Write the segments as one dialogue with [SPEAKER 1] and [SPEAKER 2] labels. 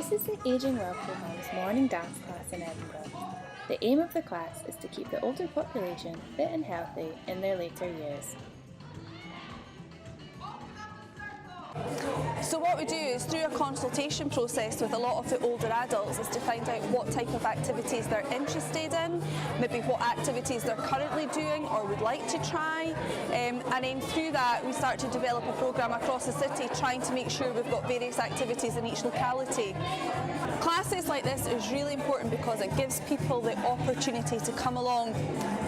[SPEAKER 1] This is the Aging Well programme's morning dance class in Edinburgh. The aim of the class is to keep the older population fit and healthy in their later years.
[SPEAKER 2] So what we do is, through a consultation process with a lot of the older adults, is to find out what type of activities they're interested in, maybe what activities they're currently doing or would like to try, and then through that we start to develop a programme across the city, trying to make sure we've got various activities in each locality. Classes like this is really important because it gives people the opportunity to come along,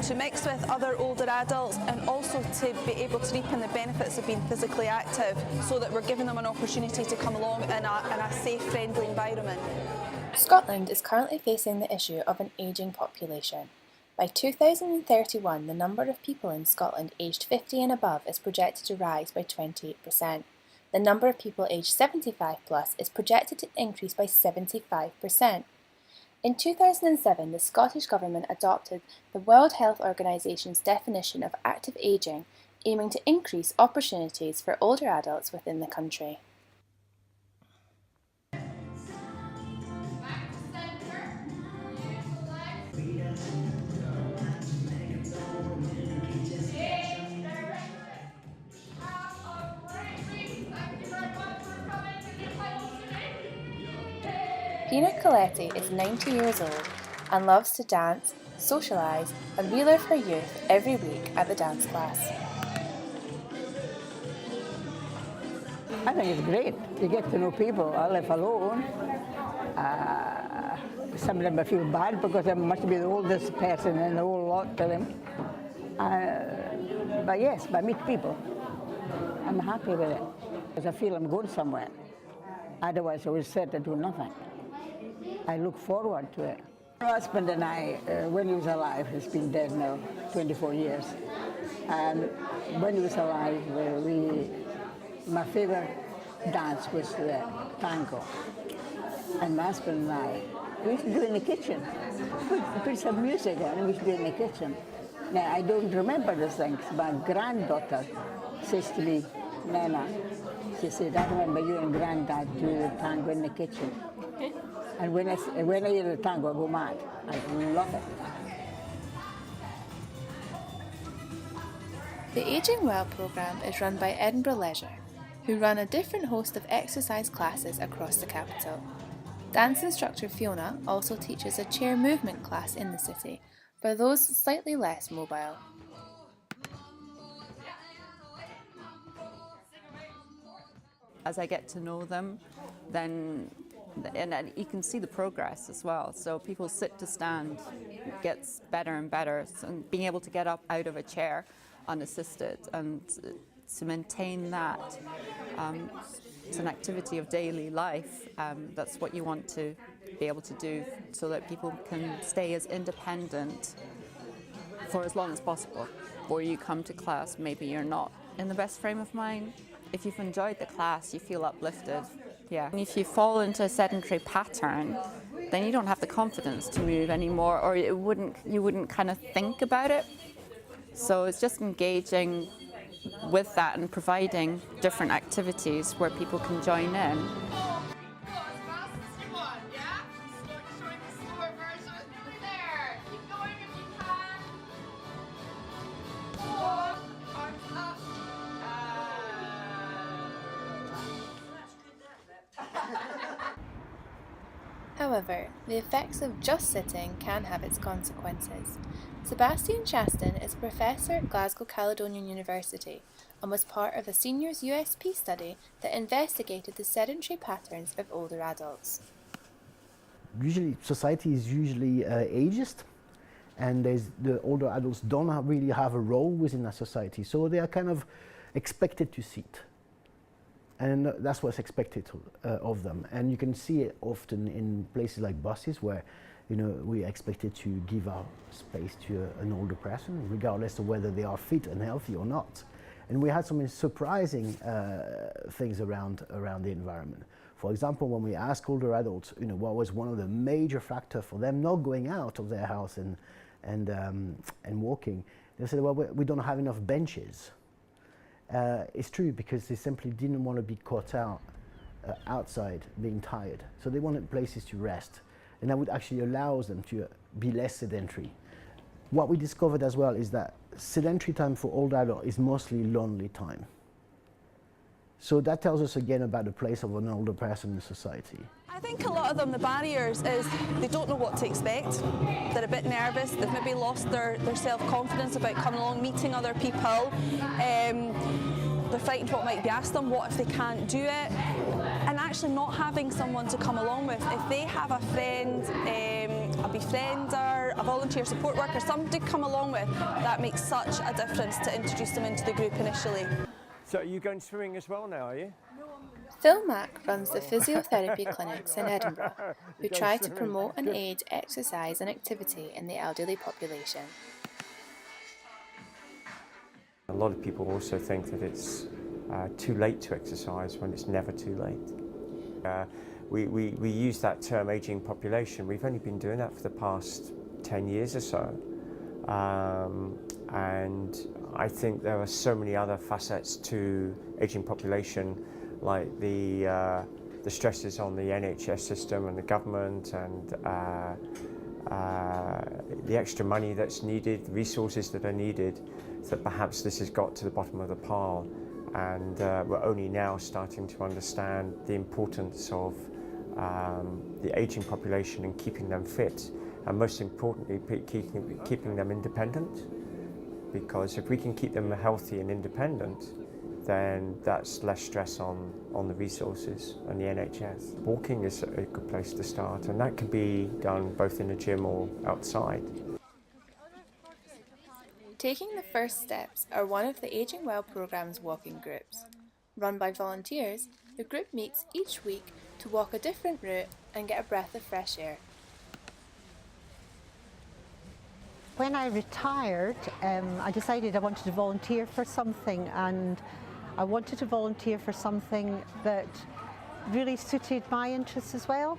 [SPEAKER 2] to mix with other older adults, and also to be able to reap in the benefits of being physically active, so that we're giving them an opportunity to come along in a safe, friendly environment.
[SPEAKER 1] Scotland is currently facing the issue of an ageing population. By 2031, the number of people in Scotland aged 50 and above is projected to rise by 28%. The number of people aged 75 plus is projected to increase by 75%. In 2007, the Scottish Government adopted the World Health Organisation's definition of active ageing, aiming to increase opportunities for older adults within the country. Pina Coletti is 90 years old and loves to dance, socialise and relive her youth every week at the dance class.
[SPEAKER 3] I think it's great. You get to know people. I live alone. Sometimes I feel bad because I must be the oldest person in the whole lot to them. But yes, I meet people. I'm happy with it because I feel I'm going somewhere. Otherwise, I would sit and do nothing. I look forward to it. My husband and I, when he was alive, he's been dead now 24 years. And when he was alive, my favorite dance was the tango. And my husband and I, we used to do it in the kitchen. Put some music on and we used to do it in the kitchen. Now, I don't remember those things. My granddaughter says to me, Nana, she said, I remember you and Granddad do the tango in the kitchen. And when I hear the tango, I go mad. I love it.
[SPEAKER 1] The Aging Well programme is run by Edinburgh Leisure, who run a different host of exercise classes across the capital. Dance instructor Fiona also teaches a chair movement class in the city for those slightly less mobile.
[SPEAKER 4] As I get to know them, then you can see the progress as well. So people sit to stand gets better and better. So being able to get up out of a chair unassisted and to maintain that, it's an activity of daily life. That's what you want to be able to do so that people can stay as independent for as long as possible. Or you come to class, maybe you're not in the best frame of mind. If you've enjoyed the class, you feel uplifted. Yeah. And if you fall into a sedentary pattern, then you don't have the confidence to move anymore, or you wouldn't kind of think about it. So it's just engaging with that and providing different activities where people can join in.
[SPEAKER 1] However, the effects of just sitting can have its consequences. Sebastian Chaston is a professor at Glasgow Caledonian University and was part of a seniors USP study that investigated the sedentary patterns of older adults.
[SPEAKER 5] Usually, society is usually ageist, and the older adults don't really have a role within that society, so they are kind of expected to sit. And that's what's expected of them. And you can see it often in places like buses where, we are expected to give our space to an older person, regardless of whether they are fit and healthy or not. And we had some surprising things around the environment. For example, when we asked older adults, what was one of the major factors for them not going out of their house and walking, they said, well, we don't have enough benches. It's true, because they simply didn't want to be caught out outside being tired. So they wanted places to rest, and that would actually allow them to be less sedentary. What we discovered as well is that sedentary time for older adults is mostly lonely time. So that tells us again about the place of an older person in society.
[SPEAKER 2] I think a lot of them, the barriers is they don't know what to expect. They're a bit nervous, they've maybe lost their self-confidence about coming along, meeting other people. They're frightened what might be asked them, what if they can't do it? And actually not having someone to come along with. If they have a friend, a befriender, a volunteer support worker, somebody to come along with, that makes such a difference to introduce them into the group initially.
[SPEAKER 6] So are you going swimming as well now, are you?
[SPEAKER 1] Phil Mack runs the physiotherapy clinics in Edinburgh, who try to promote and aid exercise and activity in the elderly population.
[SPEAKER 6] A lot of people also think that it's too late to exercise when it's never too late. We use that term ageing population. We've only been doing that for the past 10 years or so. And I think there are so many other facets to ageing population, like the stresses on the NHS system and the government, and the extra money that's needed, the resources that are needed, that perhaps this has got to the bottom of the pile, and we're only now starting to understand the importance of the ageing population and keeping them fit, and most importantly keeping them independent, because if we can keep them healthy and independent, then that's less stress on the resources and the NHS. Walking is a good place to start, and that can be done both in a gym or outside.
[SPEAKER 1] Taking the First Steps are one of the Ageing Well programme's walking groups. Run by volunteers, the group meets each week to walk a different route and get a breath of fresh air.
[SPEAKER 7] When I retired, I decided I wanted to volunteer for something, and I wanted to volunteer for something that really suited my interests as well,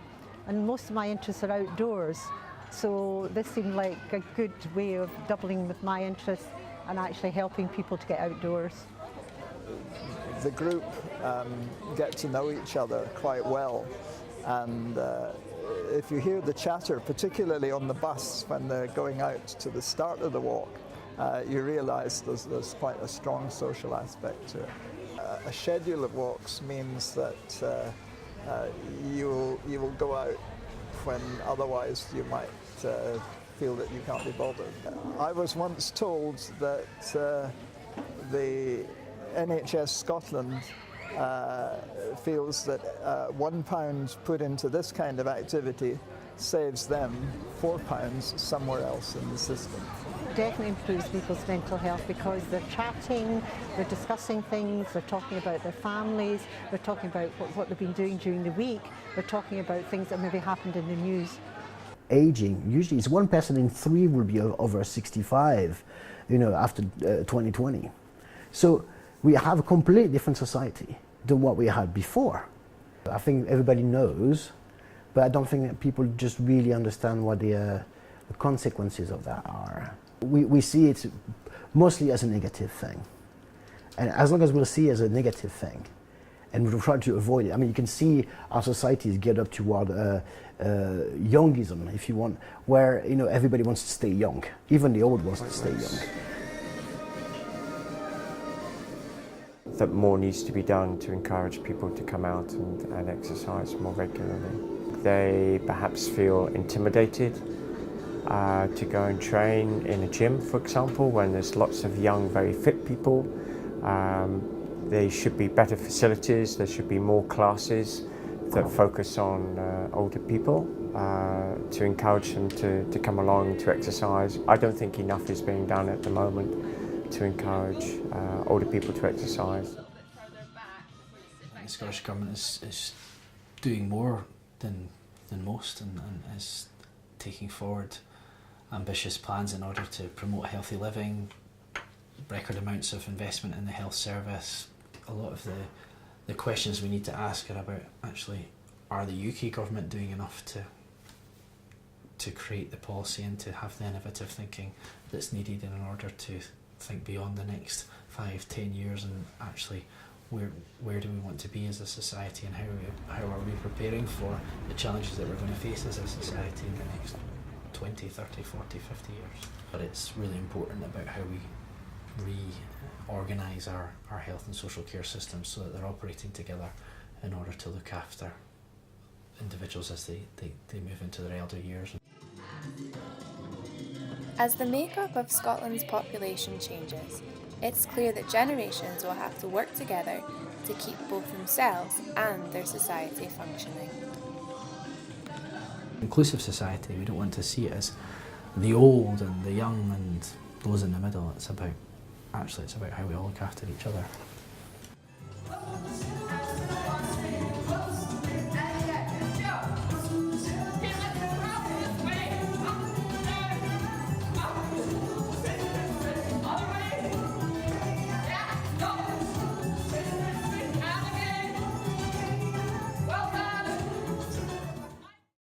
[SPEAKER 7] and most of my interests are outdoors. So this seemed like a good way of doubling with my interests and actually helping people to get outdoors.
[SPEAKER 8] The group get to know each other quite well, and if you hear the chatter, particularly on the bus when they're going out to the start of the walk, you realise there's quite a strong social aspect to it. A schedule of walks means that you will go out when otherwise you might feel that you can't be bothered. I was once told that the NHS Scotland feels that £1 put into this kind of activity saves them £4 somewhere else in the system.
[SPEAKER 7] Definitely improves people's mental health because they're chatting, they're discussing things, they're talking about their families, they're talking about what they've been doing during the week, they're talking about things that maybe happened in the news.
[SPEAKER 5] Aging, usually it's 1 person in 3 will be over 65, after 2020. So we have a completely different society than what we had before. I think everybody knows, but I don't think that people just really understand what the consequences of that are. We see it mostly as a negative thing. And as long as we'll see it as a negative thing, and we'll try to avoid it. I mean, you can see our societies get up toward youngism, if you want, where everybody wants to stay young. Even the old wants to stay young.
[SPEAKER 6] That more needs to be done to encourage people to come out and exercise more regularly. They perhaps feel intimidated to go and train in a gym, for example, when there's lots of young, very fit people. There should be better facilities, there should be more classes that focus on older people to encourage them to come along to exercise. I don't think enough is being done at the moment to encourage older people to exercise.
[SPEAKER 9] The Scottish Government is doing more than most and is taking forward ambitious plans in order to promote healthy living, record amounts of investment in the health service. A lot of the questions we need to ask are about actually, are the UK government doing enough to create the policy and to have the innovative thinking that's needed in order to think beyond the next 5-10 years and actually where do we want to be as a society, and how are we preparing for the challenges that we're going to face as a society in the next 20, 30, 40, 50 years. But it's really important about how we reorganise our health and social care systems so that they're operating together in order to look after individuals as they move into their elder years.
[SPEAKER 1] As the makeup of Scotland's population changes, it's clear that generations will have to work together to keep both themselves and their society functioning.
[SPEAKER 9] Inclusive society, we don't want to see it as the old and the young and those in the middle. It's about how we all look after each other.